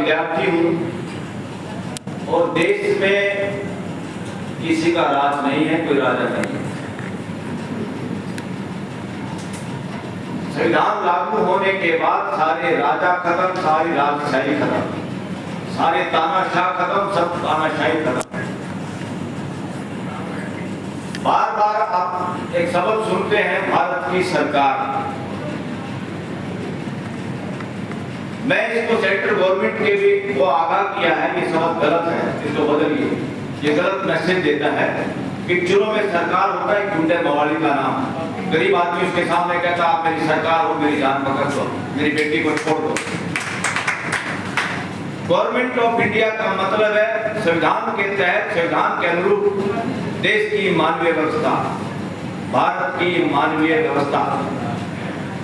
विद्यार्थी हूँ और देश में किसी का राज नहीं है, कोई राजा नहीं है। संविधान लागू होने के बाद सारे राजा खत्म, सारी राजशाही खत्म, सारे तानाशाह खत्म, सब तानाशाही खत्म। बार बार आप एक शब्द सुनते हैं, भारत की सरकार। मैं इसको सेंट्रल गवर्नमेंट के भी वो आगाह किया है, ये शब्द गलत है, इसको बदलिए। ये गलत मैसेज देता है। पिक्चरों में सरकार होता है गुंडे मवाली का नाम। गरीब आदमी उसके सामने कहता आप मेरी सरकार हो, मेरी जान पकड़ दो, मेरी बेटी को छोड़ दो। गवर्नमेंट ऑफ इंडिया का मतलब है संविधान के तहत, संविधान के अनुरूप देश की मानवीय व्यवस्था, भारत की मानवीय व्यवस्था।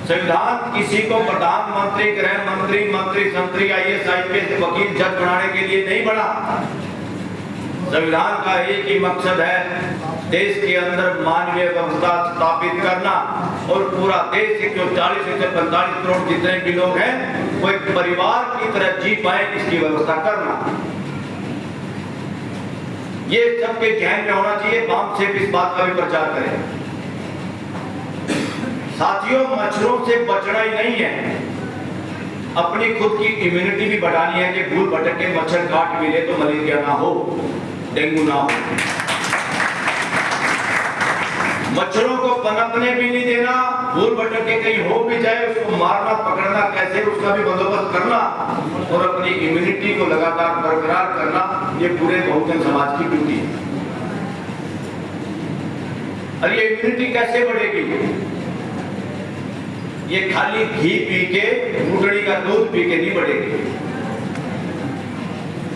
संविधान किसी को प्रधानमंत्री, गृह मंत्री, मंत्री संतरी, IAS, IPS, वकील, जज बनाने के लिए नहीं बना। संविधान का एक ही मकसद है, देश के अंदर मानवीय व्यवस्था स्थापित करना और पूरा देश के जो 40 से 45 करोड़ जितने भी लोग हैं वो एक परिवार की तरह जी पाए, इसकी व्यवस्था करना। ये सबके ध्यान में होना चाहिए। बाम से इस बात का भी प्रचार करें। साथियों, मच्छरों से बचना ही नहीं है, अपनी खुद की इम्यूनिटी भी बढ़ानी है कि भूल भटक के मच्छर काट मिले तो मलेरिया ना हो, डेंगू ना हो। मच्छरों को पनपने भी नहीं देना, भूल भटक के कहीं हो भी जाए उसको मारना पकड़ना कैसे, उसका भी बंदोबस्त करना और अपनी इम्यूनिटी को लगातार बरकरार करना, ये पूरे बहुजन समाज की ड्यूटी है। और ये इम्यूनिटी कैसे बढ़ेगी? ये खाली घी पी के, घुटड़ी का दूध पी के नहीं बढ़ेगी।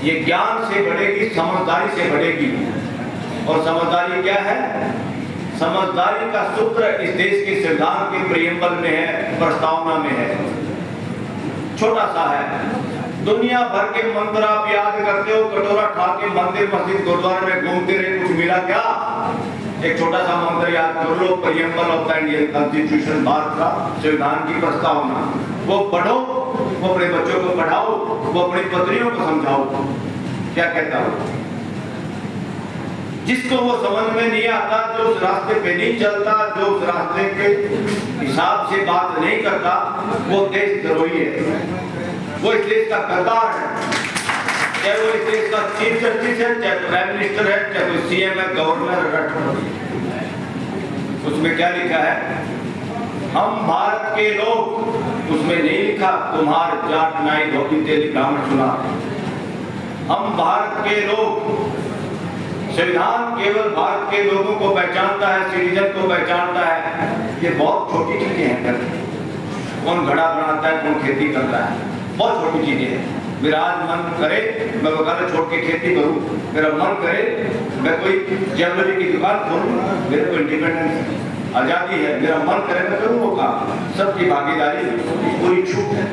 ये ज्ञान से बढ़ेगी, समझदारी से बढ़ेगी। और समझदारी क्या है? समझदारी का सूत्र इस देश के संविधान के प्रियम्बल में है, प्रस्तावना में है, छोटा सा है। दुनिया भर के मंत्र आप याद करते हो, कटोरा खा के मंदिर मस्जिद गुरुद्वारे में घूमते रहे, कुछ मिला क्या? एक छोटा सा मंत्र याद कर लो, preamble of the Indian constitution, Bharat का संविधान की प्रस्तावना। वो पढ़ो, वो अपने बच्चों को पढ़ाओ, वो अपनी पत्नियों को समझाओ क्या कहता हो। जिसको वो समझ में नहीं आता, जो उस रास्ते पे नहीं चलता, जो उस रास्ते के हिसाब से बात नहीं करता, वो देशद्रोही है, वो इस देश का गद्दार है। चाहे वो इस देश का चीफ जस्टिस है, चाहे प्राइम मिनिस्टर है, चाहे कोई CM है, गवर्नर है। उसमें क्या लिखा है? हम भारत के लोग, उसमें नहीं लिखा कुम्हार, जाट, नाई, धोती, तेली, ब्राह्मण, सुना। हम भारत के लोग, संविधान केवल भारत के लोगों को पहचानता है, सिटीजन को पहचानता है। ये बहुत छोटी चीजें हैं। कौन घड़ा बनाता है, कौन खेती करता है, बहुत छोटी चीजें हैं। मेरा आज मन करे मैं वकालत छोड़ के खेती करूं, मेरा मन करे मैं कोई ज्वेलरी की दुकान खोलूं, मेरे को इंडिपेंडेंस आजादी है, मेरा मन करे मैं करूं वो काम। सबकी भागीदारी, पूरी छूट है।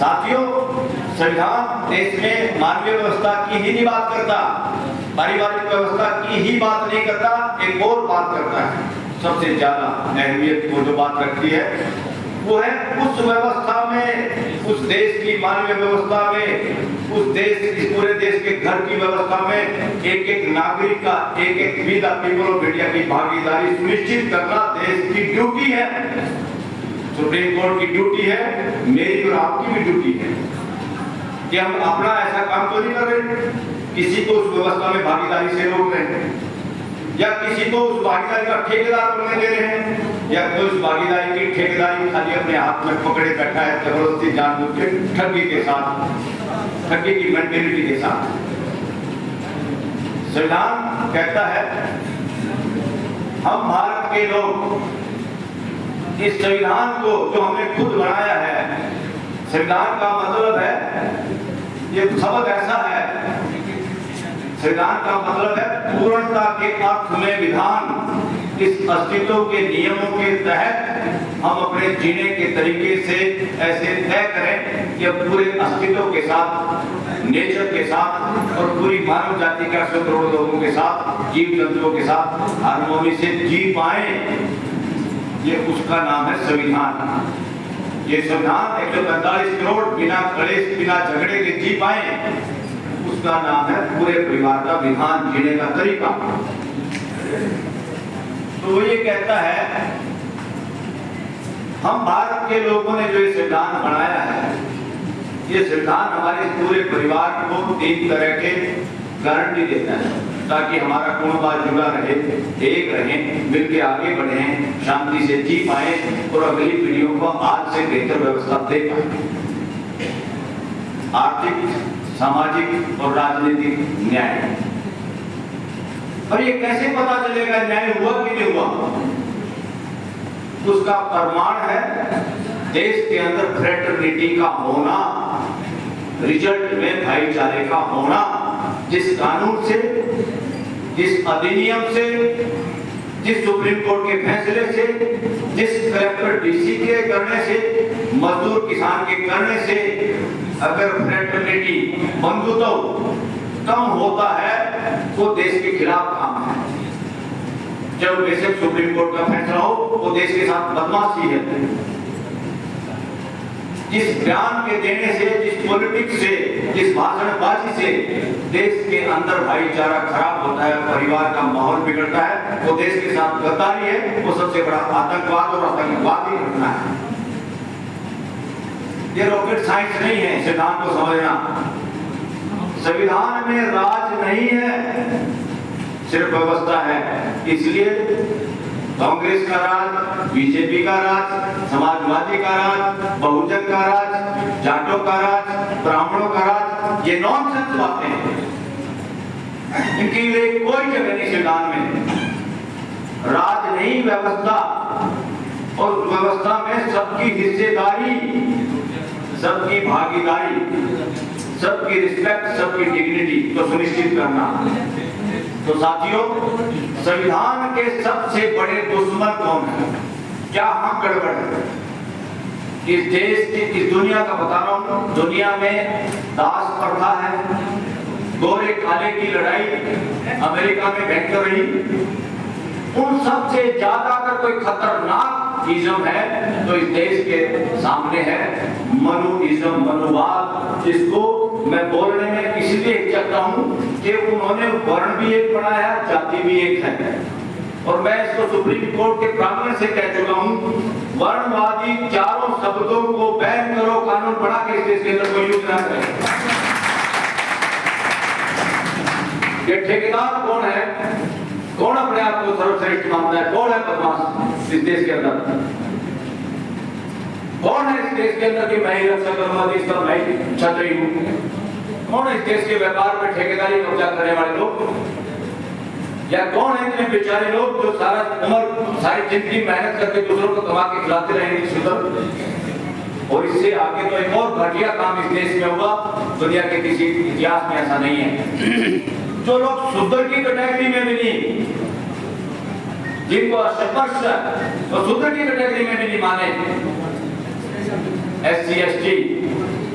साथियों, संविधान देश में मानवीय व्यवस्था की ही नहीं बात करता, पारिवारिक व्यवस्था की ही बात नहीं करता, एक और बात करता है। सबसे ज्यादा अहमियत वो जो बात रखती है वो है उस व्यवस्था में, उस देश की मानवीय व्यवस्था में, उस देश, इस पूरे देश के घर की व्यवस्था में एक एक नागरिक का, एक एक we the people of India की भागीदारी सुनिश्चित करना देश की ड्यूटी है। सुप्रीम कोर्ट की ड्यूटी है, मेरी और आपकी भी ड्यूटी है कि हम अपना ऐसा काम तो नहीं कर रहे, किसी को उस व्यवस्था में भागीदारी से रोक रहे हैं, या किसी को उस भागीदारी का ठेकेदार बनने दे रहे हैं, या कोई उस भागीदारी की ठेकेदारी खाली अपने हाथ में पकड़े बैठा है, जबरदस्ती जानबूझ के ठगी के साथ, ठगी की मेंटेलिटी के साथ। संविधान कहता है हम भारत के लोग इस संविधान को जो हमने खुद बनाया है, संविधान का मतलब है, ये शब्द ऐसा है, संविधान का मतलब है पूर्णता के अर्थ में विधान। इस अस्तित्व के नियमों के तहत हम अपने जीने के तरीके से ऐसे तय करें कि पूरे अस्तित्व के साथ, नेचर के साथ और पूरी मानव जाति के 100 करोड़ लोगों के साथ, जीव जंतुओं के साथ हार्मोनी से जी पाए। ये उसका नाम है संविधान। ये संविधान 145 करोड़ बिना कलेश बिना झगड़े के जी पाए, उसका नाम है पूरे परिवार का विधान जीने का तरीका। तो वो ये कहता है, हम भारत के लोगों ने जो ये संविधान बनाया है, ये संविधान हमारे पूरे परिवार को 3 तरह के गारंटी देता है, ताकि हमारा कुटुंब जुड़ा रहे, एक रहे, मिलकर आगे बढ़े, शांति से जी पाए और अगली पीढ़ियों को आज से बेहतर व्यवस्था दे पाए। आर्थिक, सामाजिक और राजनीतिक न्याय। और ये कैसे पता चलेगा न्याय हुआ कि नहीं हुआ? उसका प्रमाण है देश के अंदर फ्रेटर्निटी का होना, रिजल्ट में भाईचारे का होना। जिस कानून से, जिस अधिनियम से, जिस सुप्रीम कोर्ट के फैसले से, जिस कलेक्टर डीसी के करने से, मजदूर किसान के करने से अगर फ्रेटर्निटी, बंधुत्व कम होता है वो देश के खिलाफ काम है। जब बेशक सुप्रीम कोर्ट का फैसला हो वो देश के साथ बदमाशी है। जिस ज्ञान के देने से, जिस पॉलिटिक्स से, जिस भाषणबाजी से देश के अंदर भाईचारा खराब होता है, परिवार का माहौल बिगड़ता है, वो देश के साथ गद्दारी है, वो सबसे बड़ा आतंकवाद और आतंकवाद ही घटना है। ये रॉकेट साइंस नहीं है, सिद्धांत को समझना। संविधान में राज नहीं है, सिर्फ व्यवस्था है। इसलिए कांग्रेस का राज, बीजेपी का राज, समाजवादी का राज, बहुजन का राज, जाटों का राज, ब्राह्मणों का राज, ये नॉनसेंस बातें हैं। इनके लिए कोई जगह नहीं संविधान में। राज नहीं, व्यवस्था, और व्यवस्था में सबकी हिस्सेदारी, सबकी भागीदारी, सबकी रिस्पेक्ट, सबकी डिग्निटी को सुनिश्चित करना। तो साथियों, संविधान के सबसे बड़े दुश्मन कौन है? क्या हम गड़बड़ है? इस देश की, इस दुनिया का बता रहा हूं, दुनिया में दास प्रथा है, गोरे काले की लड़ाई अमेरिका में भयंकर रही। उन सबसे ज्यादा अगर कोई खतरनाक इज्म है तो इस देश के सामने है मनुइज्म, मनुवाद। जिसको मैं बोलने में इसलिए हिचकता हूं कि उन्होंने वर्ण भी एक बनाया, जाति भी एक है। और मैं इसको सुप्रीम कोर्ट के प्रांगण से कह चुका हूं, वर्णवादी चारों शब्दों को बैन करो, कानून बना के इस देश के अंदर कोई यूज ना करे। ये ठेकेदार कौन है? कौन अपने आप को सर्वश्रेष्ठ मानता है? कौन है बदमाश इस देश के अंदर? कौन है इस देश के अंदर कि मैं ही रक्षा करूंगा देश का, मैं ही छतरी हूं? कौन है इस देश के व्यापार में ठेकेदारी कब्जा करने वाले लोग? या कौन है इतने बेचारे लोग जो सारा उम्र, सारी जिंदगी मेहनत करके दूसरों को कमा के खिलाते रहेंगे सुधर? और इससे आगे तो एक और घटिया काम इस देश में हुआ, दुनिया के किसी इतिहास में ऐसा नहीं है। जो लोग शूद्र की कैटेगरी में भी नहीं, जिनको अस्पृश्य तो शूद्र की कैटेगरी में भी नहीं माने, SC ST,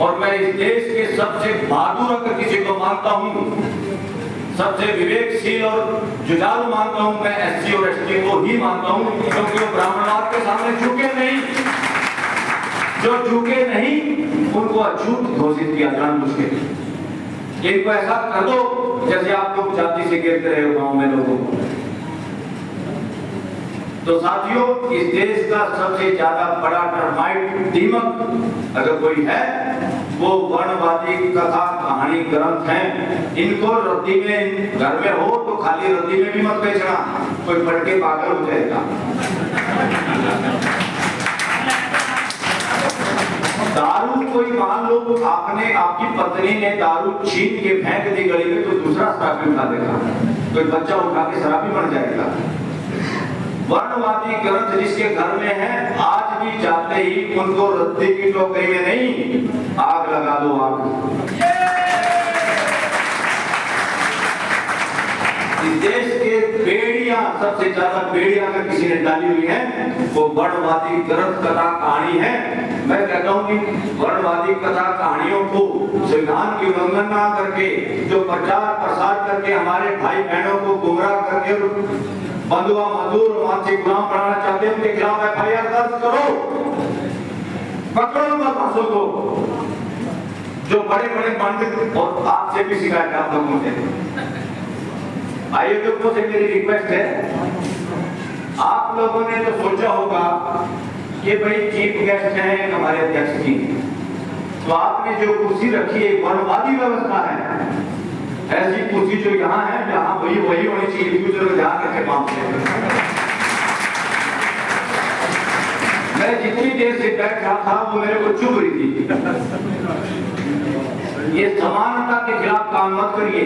और मैं इस देश के सबसे बहादुर अगर किसी को मानता हूं, सबसे विवेकशील और जुझारू मानता हूं, मैं SC और ST को ही मानता हूं, क्योंकि वो ब्राह्मणवाद के सामने झुके नहीं। जो झुके नहीं उनको अछूत घोषित किया जानबूझ के। इनको ऐसा कर दो जैसे आप लोग जाति से गिरते रहे हो गांव में लोगों को। तो साथियों, इस देश का सबसे ज्यादा बड़ा टर्माइट, दीमक अगर कोई है वो वर्णवादी कथा कहानी ग्रंथ हैं। इनको रद्दी में घर में हो तो खाली रद्दी में भी मत बेचना, कोई पढ़ के पागल हो जाएगा। दारू, कोई मान लो आपने, आपकी पत्नी ने दारू छीन के फेंक दी गली में, तो दूसरा शराबी उठा देगा, कोई बच्चा उठा के शराबी बन जाएगा। वर्णवादी ग्रंथ जिसके घर में है, आज भी जाते ही उनको रद्दी की टोकरी में नहीं, आग लगा दो, आग। इस देश के बेड़ियां, सबसे ज्यादा बेड़ियां अगर किसी ने डाली हुई है वो वर्णवादी ग्रंथ कथा कहानी है। मैं कहता हूं कि वर्णवादी कथा कहानियों को संविधान की उल्लंघन ना करके, जो प्रचार प्रसार करके हमारे भाई बहनों को गुमराह करके बंधुआ मजदूर मानसिक गुलाम बनाना चाहते हैं, उनके खिलाफ FIR दर्ज करो। पकड़ो बदमाशों को, जो बड़े बड़े पंडित, और आपसे भी शिकायत आप लोगों से, आयोजकों से मेरी रिक्वेस्ट है, आप लोगों ने तो सोचा होगा कि भाई चीफ गेस्ट हैं हमारे अध्यक्ष जी, तो आपने जो कुर्सी रखी है वर्णवादी व्यवस्था है, ऐसी कुर्सी जो यहाँ है यहाँ वही होनी चाहिए, दूसरे को ध्यान रखे मांग से। मैं जितनी देर से बैठ रहा था वो मेरे को चुभ रही थी। ये समानता के खिलाफ काम मत करिए,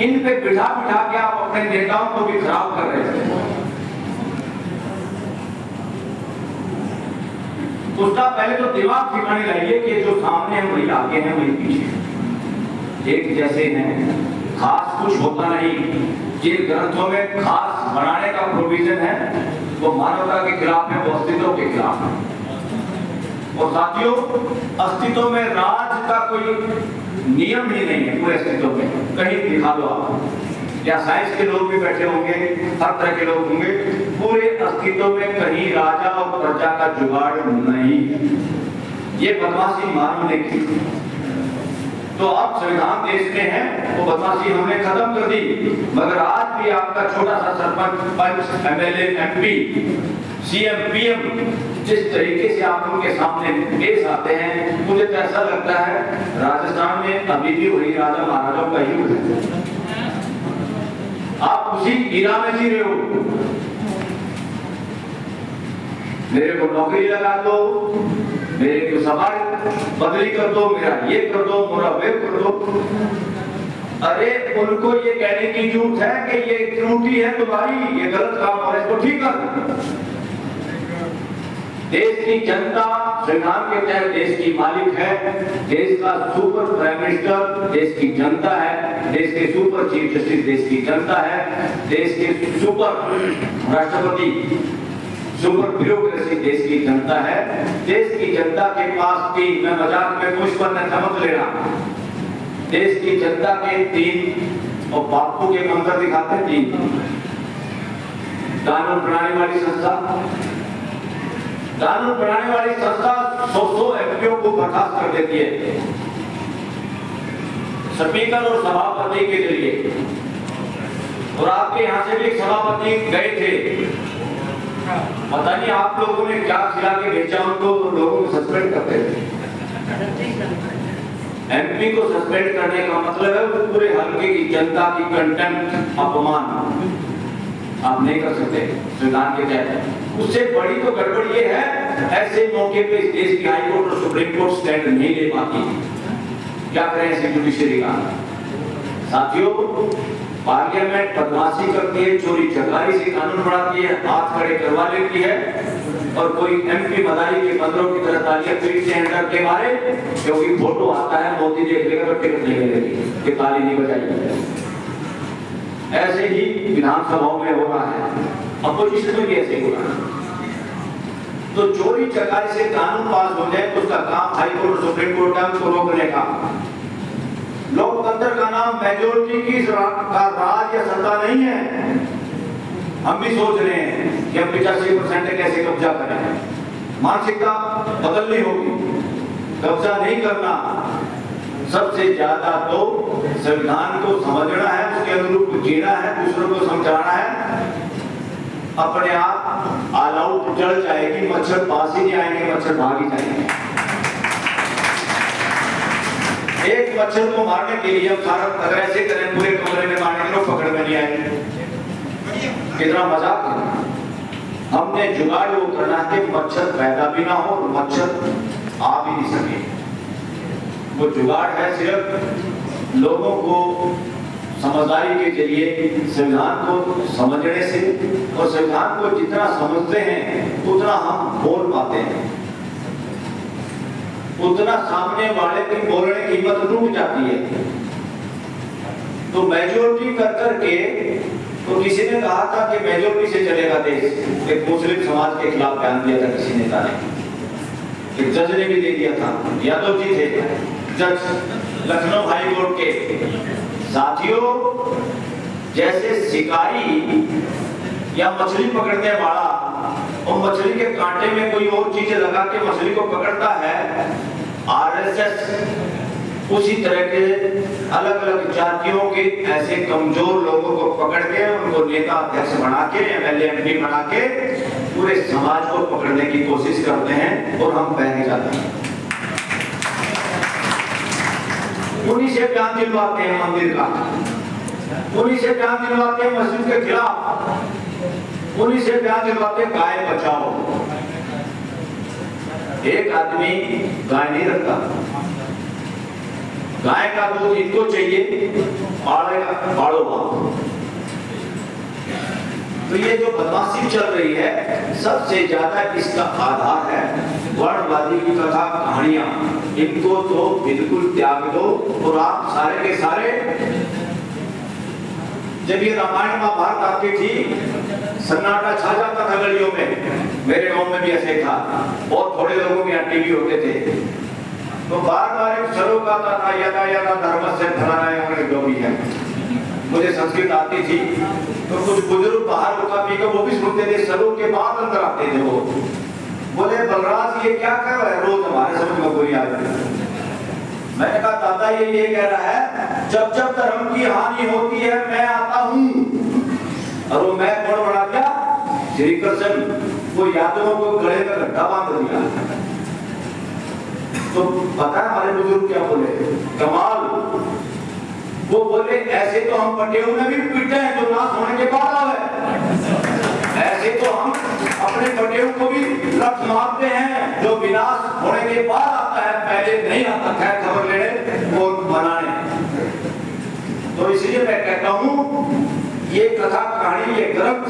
इन पे बिठा बिठा के आप अपने नेताओं को भी खराब कर रहे हैं। उसका पहले तो दिमाग ठिकाने लाइए कि जो सामने हैं वही आगे हैं वही पीछे, एक जैसे हैं, खास कुछ होता नहीं। जिन ग्रंथों में खास बनाने का प्रोविजन है वो मानवता के खिलाफ है, वो अस्तित्व के खिलाफ है। और साथियों, अस्तित्व में राज का कोई नियम ही नहीं है पूरे अस्तित्व में, कहीं दिखा दो आप, या साइंस के लोग भी बैठे होंगे, हर तरह के लोग होंगे, पूरे अस्तित्व में कहीं राजा और प्रजा का जुगाड़ नहीं। ये बदमाशी मानव ने की, तो अब संविधान देश में है, वो बदमाशी हमने खत्म कर दी। मगर आज भी आपका छोटा सा सरपंच, पंच, एमएलए, एमपी, सीएम, पीएम जिस तरीके से आप उनके सामने पेश आते हैं, मुझे तो ऐसा लगता है राजस्थान में अभी भी वही राजा महाराजाओं का युग है। आप उसी ईरा में जी रहे हो। मेरे को नौकरी लगा दो, मेरे को सवाल बदली कर दो, मेरा ये कर दो, मेरा वे कर दो। अरे उनको ये कहने की जरूरत है कि ये त्रुटि है तुम्हारी, ये गलत काम हो रहा है, इसको ठीक कर। देश की जनता संविधान के तहत देश की मालिक है, देश का सुपर प्राइम मिनिस्टर देश की जनता है, देश के सुपर चीफ जस्टिस देश की जनता है, देश के सुपर राष्ट्रपति, सुपर ब्यूरोक्रेसी देश की जनता है। देश की जनता के पास तीन, मैं मजाक में कुछ पर न समझ लेना, देश की जनता के तीन, और बापू के मंत्र दिखाते तीन, कानून बनाने वाली संस्था, कानून बनाने वाली संस्था 100 एमपीओ को बर्खास्त कर देती है स्पीकर और सभापति के जरिए। और आपके यहाँ से भी एक सभापति गए थे, पता नहीं आप लोगों ने क्या खिला के भेजा उनको, लोगों को सस्पेंड करते थे। एमपी को सस्पेंड करने का मतलब है वो पूरे हल्के की जनता की कंटेम्प्ट, अपमान आप नहीं कर सकते संविधान के तहत। उससे बड़ी तो गड़बड़ ये है, ऐसे मौके पे देश की हाई कोर्ट और सुप्रीम कोर्ट स्टैंड नहीं ले पाती। क्या करें ऐसे जुडिशरी का? साथियों, पार्लियामेंट बदमाशी करती है, चोरी चकारी से कानून बनाती है, हाथ खड़े करवा लेती है, और कोई एमपी बधाई के बंदरों की तरह तालियां पीटते हैं डर के मारे, क्योंकि फोटो आता है मोदी देख लेगा तो टिकट नहीं मिलेगी कि ताली नहीं बजाई। ऐसे ही विधानसभाओं में हो रहा है, अपोजिशन में भी ऐसे हो रहा है। तो चोरी चकारी से कानून पास हो जाए तो उसका काम हाई कोर्ट और सुप्रीम कोर्ट का उसको रोकने का। लोकतंत्र का नाम मेजोरिटी की का राज या सत्ता नहीं है। हम भी सोच रहे हैं कि हम 85% कैसे कब्जा करें। मानसिकता बदलनी होगी, कब्जा नहीं करना। सबसे ज्यादा तो संविधान को समझना है, उसके अनुरूप जीना है, दूसरों को समझाना है। अपने आप ऑल आउट जड़ जाएगी, मच्छर पास ही नहीं आएंगे, मच्छर भाग ही जाएंगे। एक मच्छर को मारने के लिए हम सारा अगर ऐसे करें पूरे कमरे में मारने के लोग पकड़ में नहीं आएंगे, कितना मजाक है। हमने जुगाड़ वो करना है कि मच्छर पैदा भी ना हो, मच्छर आ भी नहीं सके। वो जुगाड़ है सिर्फ लोगों को समझदारी के जरिए, संविधान को समझने से, और संविधान को जितना समझते हैं उतना हम बोल पाते हैं, उतना सामने वाले की बोलने की हिम्मत रुक जाती है। तो मेजोरिटी कर करके, तो किसी ने कहा था कि मेजोरिटी से चलेगा देश, एक मुस्लिम समाज के खिलाफ बयान दिया था किसी नेता ने, एक जज ने भी दे दिया था, यादव जी थे जज लखनऊ हाई कोर्ट के। साथियों, जैसे शिकारी या मछली पकड़ने वाला और मछली के कांटे में कोई और चीज लगा के मछली को पकड़ता है, आरएसएस उसी तरह के अलग अलग जातियों के ऐसे कमजोर लोगों को पकड़ के उनको नेता अध्यक्ष बना के एमएलए एमपी बना के पूरे समाज को पकड़ने की कोशिश करते हैं और हम बह जाते हैं। उन्हीं से बयान दिलवाते हैं मंदिर का, उन्हीं से बयान दिलवाते हैं मस्जिद के खिलाफ, उन्हीं से बयान दिलवाते हैं गाय बचाओ। एक आदमी गाय नहीं रखता, गाय का दूध इनको चाहिए, पाड़ो। तो ये जो बदमाशी चल रही है सबसे ज्यादा इसका आधार है वर्णवादी की कथा कहानियां। इनको तो बिल्कुल त्याग दो और आप सारे के सारे, जब ये रामायण महाभारत आती थी सन्नाटा छा जाता था गलियों में, मेरे गांव में भी ऐसे था, बहुत थोड़े लोगों के यहाँ टीवी होते थे, तो बार-बार एक श्लोक आता था यदा यदा धर्म से फलाना जो भी है। मुझे संस्कृत आती थी तो कुछ बुजुर्ग बाहर होता पी वो भी सुनते थे, श्लोक के बाद अंदर आते थे। वो बोले बलराज ये क्या कर रहा है, रोज हमारे समझ में कोई आ जाए। मैंने कहा दादा ये कह रहा है जब जब धर्म की हानि होती है मैं आता हूँ, और वो मैं कौन बना दिया, श्री कृष्ण, वो यादवों को गले में गड्ढा बांध दिया। तो पता है हमारे बुजुर्ग क्या बोले, कमाल, वो बोले ऐसे तो हम पटेलों में भी पीटे हैं जो नाश होने के बाद आवे, ऐसे तो हम अपने पटेलों को भी रख मारते हैं जो विनाश होने के बाद आता है, पहले नहीं आता खैर खबर लेने वो बनाने। तो इसलिए मैं कहता हूँ ये कथा कहानी ये ग्रंथ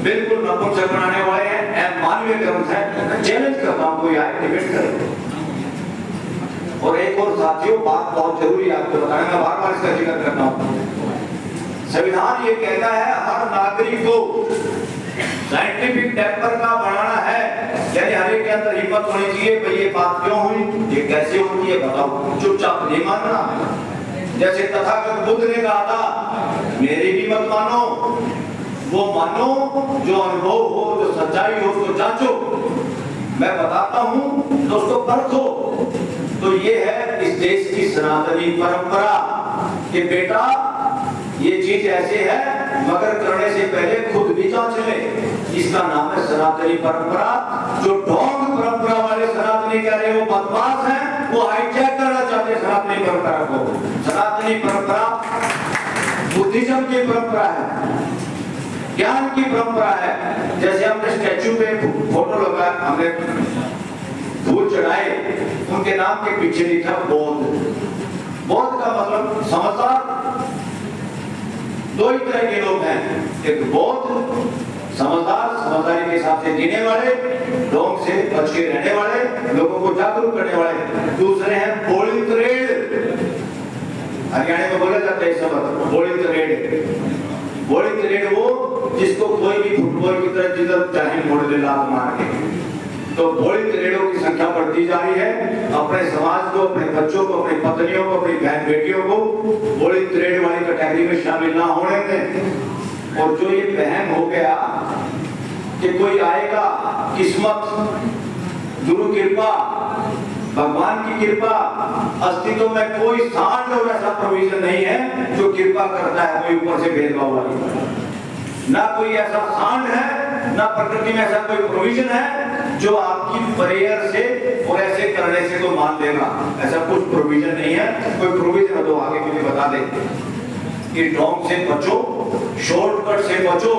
बिल्कुल नपुंसक बनाने वाले हैं, मानवीय ग्रंथ है। चैलेंज करता हूँ कोई आए डिबेट करे। और एक और साथियों बात बहुत जरूरी है आपको बताना, मैं बार बार इसका जिक्र करता हूँ। संविधान ये कहता है हर नागरिक को साइंटिफिक टेम्पर का बनाना है, यानी हर एक के अंदर हिम्मत होनी चाहिए भाई ये बात क्यों हुई, ये कैसे होती है बताओ, चुपचाप नहीं मानना। जैसे तथागत बुद्ध ने कहा था मेरी भी मत मानो, वो मानो जो अनुभव हो, जो सच्चाई हो उसको जांचो, मैं बताता हूँ तो उसको परखो। तो ये है इस देश की सनातनी परंपरा कि बेटा ये चीज ऐसे है मगर करने से पहले खुद भी जांच ले। इसका नाम है सनातनी परंपरा। जो ढोंग परंपरा वाले सनातनी कह रहे वो बदमाश हैं, वो हाईजैक करना चाहते सनातनी परंपरा को। सनातनी परंपरा बुद्धिज्म की परंपरा है, ज्ञान की परंपरा है। जैसे हमने स्टैचू पे फोटो लगा, हमने फूल चढ़ाए, उनके नाम के पीछे लिखा बौद्ध। बौद्ध का मतलब समझदार। दो ही तरह के लोग हैं, एक बौद्ध समझदार, समझदारी के हिसाब से जीने वाले, ढोंग से बच के रहने वाले, लोगों को जागरूक करने वाले। दूसरे हैं बोलितरेड, हरियाणा में बोला जाता है शब्द बोलितरेड। बोलितरेड वो जिसको कोई भी फुटबॉल की तरह जिधर चाहे मोड़ ले लात मार के। तो बोलितरेडों की संख्या बढ़ती जा रही है। अपने समाज को, अपने बच्चों को, अपनी पत्नियों को, अपनी बहन बेटियों को बोलितरेड वाली कैटेगरी में शामिल ना होने दें। और जो ये बहन हो गया कि कोई आएगा, किस्मत, गुरु कृपा, भगवान की कृपा, अस्तित्व में कोई सांड और ऐसा प्रोविजन नहीं है जो कृपा करता है कोई ऊपर से भेदभाव वाली। ना कोई ऐसा सांड है, ना प्रकृति में ऐसा कोई प्रोविजन है जो आपकी प्रेयर से और ऐसे करने से तो मान देगा। ऐसा कुछ प्रोविजन नहीं है। कोई प्रोविजन है तो आगे मुझे बता दे कि ढोंग से बचो, शॉर्टकट से बचो,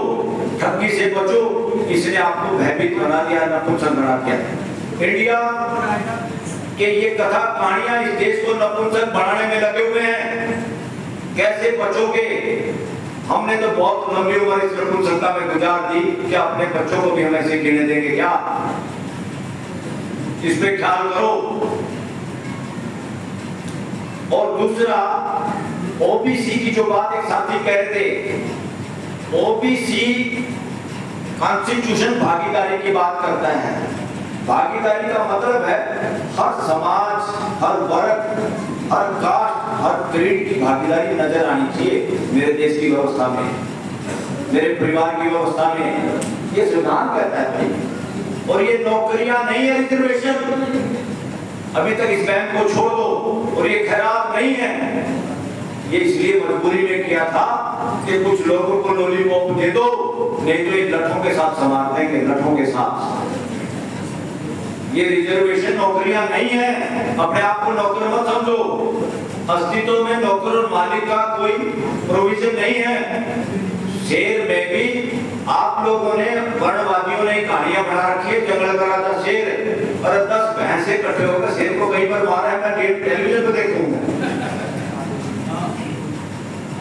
ठगी से बचो। इसने आपको भयभीत बना दिया, नपुंसक बना दिया। इंडिया के ये कथा कहानियां इस देश को नपुंसक बनाने में लगे हुए हैं। कैसे बचोगे? हमने तो बहुत लंबी उम्र इस नपुंसकता में गुजार दी, क्या अपने बच्चों को भी हम ऐसे गिने देंगे क्या? इस पे ख्याल करो। और दूसरा, ओबीसी की जो बात एक साथी कह रहे थे, ओबीसी कॉन्स्टिट्यूशन भागीदारी की बात करता है। भागीदारी का मतलब है हर समाज, हर वर्ग, हर कास्ट, हर क्रीड की भागीदारी नजर आनी चाहिए मेरे देश की व्यवस्था में। मेरे परिवार की व्यवस्था में, ये संविधान कहता है भाई। और ये नौकरियां नहीं है रिजर्वेशन, अभी तक इस बैंक को छोड़ दो, और ये खैरात नहीं है। ये इसलिए मजबूरी में किया था कि कुछ लोगों को लॉलीपॉप दे दो, नहीं तो ये लठों के साथ संभाल देंगे, लठों के साथ। ये रिजर्वेशन नौकरियां नहीं है, अपने आप को नौकर मत समझो। अस्तित्व में नौकर और मालिक का कोई प्रोविजन नहीं है। शेर में भी आप लोगों ने, वर्णवादियों ने कहानियां बना रखी है, जंगल का राजा शेर, और 10 भैंसे इकट्ठे होकर शेर को कई बार मारा है, मैं टेलीविजन पे देखूंगा।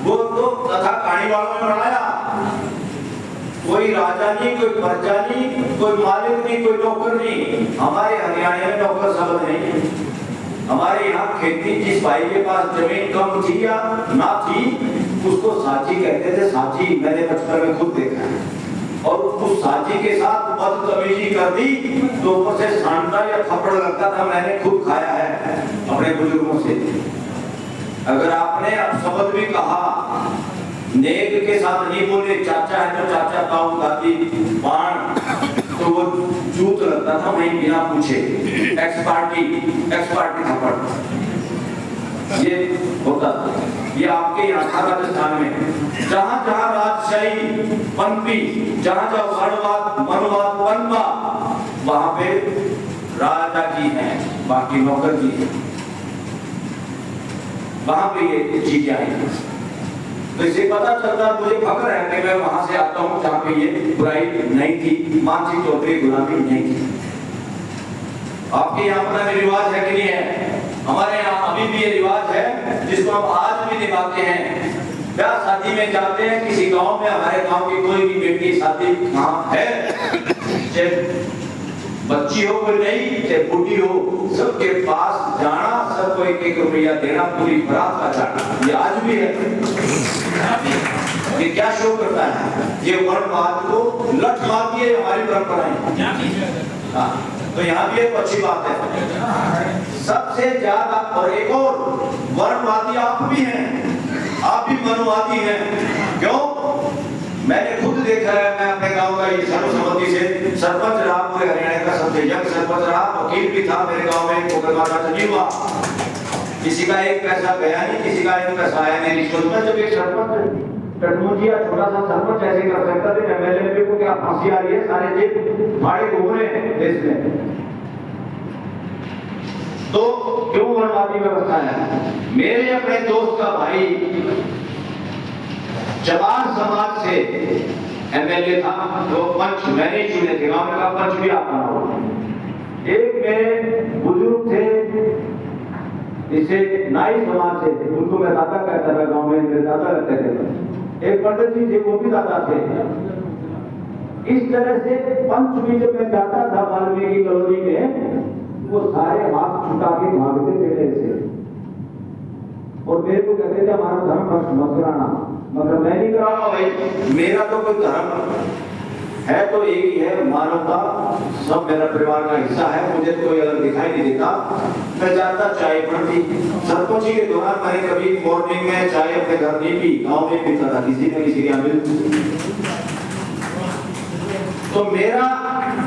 वो तो कथा कहानी वालों ने बनाया, कोई राजा नहीं, कोई प्रजा नहीं, कोई मालिक नहीं, कोई नौकर नहीं। हमारे हरियाणा में नौकर शब्द नहीं। हमारे यहाँ खेती, जिस भाई के पास जमीन कम थी या ना थी, उसको साची कहते थे। साची मैंने बचपन में खुद देखा है। और उस साची के साथ बदतमीजी कर दी तो ऊपर से सांडा या थप्पड़ लगता था, मैंने खुद खाया है अपने बुजुर्गों से। अगर आपने शब्द भी कहा, नेक के साथ नहीं बोले, चाचा है तो चाचा, ताऊ, दादी, बाण, तो वो जूत लगता था वहीं बिना पूछे। एक्स पार्टी थप्पड़, ये होता था। ये आपके यहाँ था राजस्थान में, जहाँ जहाँ राजशाही पनपी, जहाँ जहाँ वर्णवाद मनुवाद पनपा, वहां पे राजा जी हैं, बाकी नौकर जी हैं। वहां पे ये चीजें आई। तो इसे पता चलता, मुझे फख्र है कि मैं वहां से आता हूं जहां पे ये बुराई नहीं थी, मानसिक तौर पे गुलामी नहीं थी। आपके यहाँ पता नहीं रिवाज है कि नहीं है? हमारे यहाँ अभी भी ये रिवाज है, जिसको हम आज भी निभाते हैं। ब्याह शादी में जाते हैं किसी गांव में, हमारे गांव की कोई भी बेटी शादी वहां है, चाहे बच्ची हो कोई नहीं, चाहे बूढ़ी हो, सबके पास जाना, सबको 1-1 रुपया देना, पूरी बारात का जाना। ये आज भी है। ये क्या शो करता है? ये वर्णवाद को लठ मारती है हमारी परंपराएं। तो यहाँ भी एक अच्छी बात है। सबसे ज्यादा, और एक और, वर्णवादी आप भी हैं, आप भी मनुवादी हैं। क्यों? मैंने खुद देखा है, मैं अपने गांव का ये सर्वसम्मति से सरपंच रहा, पूरे हरियाणा का सबसे यंग सरपंच रहा, वकील भी था मेरे गांव में, मुकदमा दर्ज नहीं हुआ, किसी का 1 पैसा गया नहीं, किसी का 1 पैसा आया नहीं रिश्वत में। जब एक सरपंच टटमुजिया छोटा सा सरपंच ऐसे कर सकता था, एमएलए को क्या फांसी आ रही है, सारे जेब फाड़े घूम रहे हैं देश में। तो क्यों वर्णवादी व्यवस्था है? मेरे अपने दोस्त का भाई चमार समाज से एमएलए था, तो पंच मैंने चुने थे, गांव में का पंच भी आप बनाओ। एक मेरे बुजुर्ग थे, इसे नाई समाज से, उनको मैं दादा कहता था, गांव में मेरे दादा रहते थे। एक पंडित जी थे, वो भी दादा थे। इस तरह से पंच भी जब मैं जाता था वाल्मीकि कॉलोनी में, वो सारे हाथ छुटा के भागते थे मेरे से, और मेरे को कहते थे हमारा धर्म भ्रष्ट मत कराना। मगर मैं नहीं कराऊंगा भाई, मेरा तो कोई धर्म है तो एक ही है, मानवता, सब मेरा परिवार का हिस्सा है, मुझे तो कोई अलग दिखाई नहीं देता। मैं जाता चाय पड़ती, सरपंची के दौरान मैंने कभी मॉर्निंग में चाय अपने घर नहीं पी, गाँव में पीता था, किसी न किसी के मिल। तो मेरा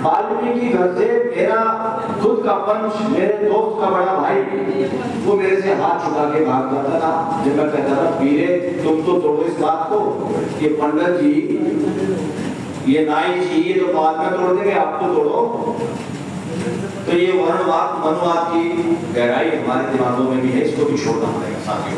वाल्मीकि घर से मेरा खुद का पंच, मेरे दोस्त का बड़ा भाई, वो मेरे से हाथ छुटा के भाग जाता था। जब मैं कहता था पीरे तुम तो तोड़ो इस बात को, ये पंडित जी, ये नाई जी, ये तो बाद में तोड़ देंगे, आप तो तोड़ो। तो ये वर्णवाद मनुवाद की गहराई हमारे दिमागों में भी है, इसको भी छोड़ना पड़ेगा साथियों।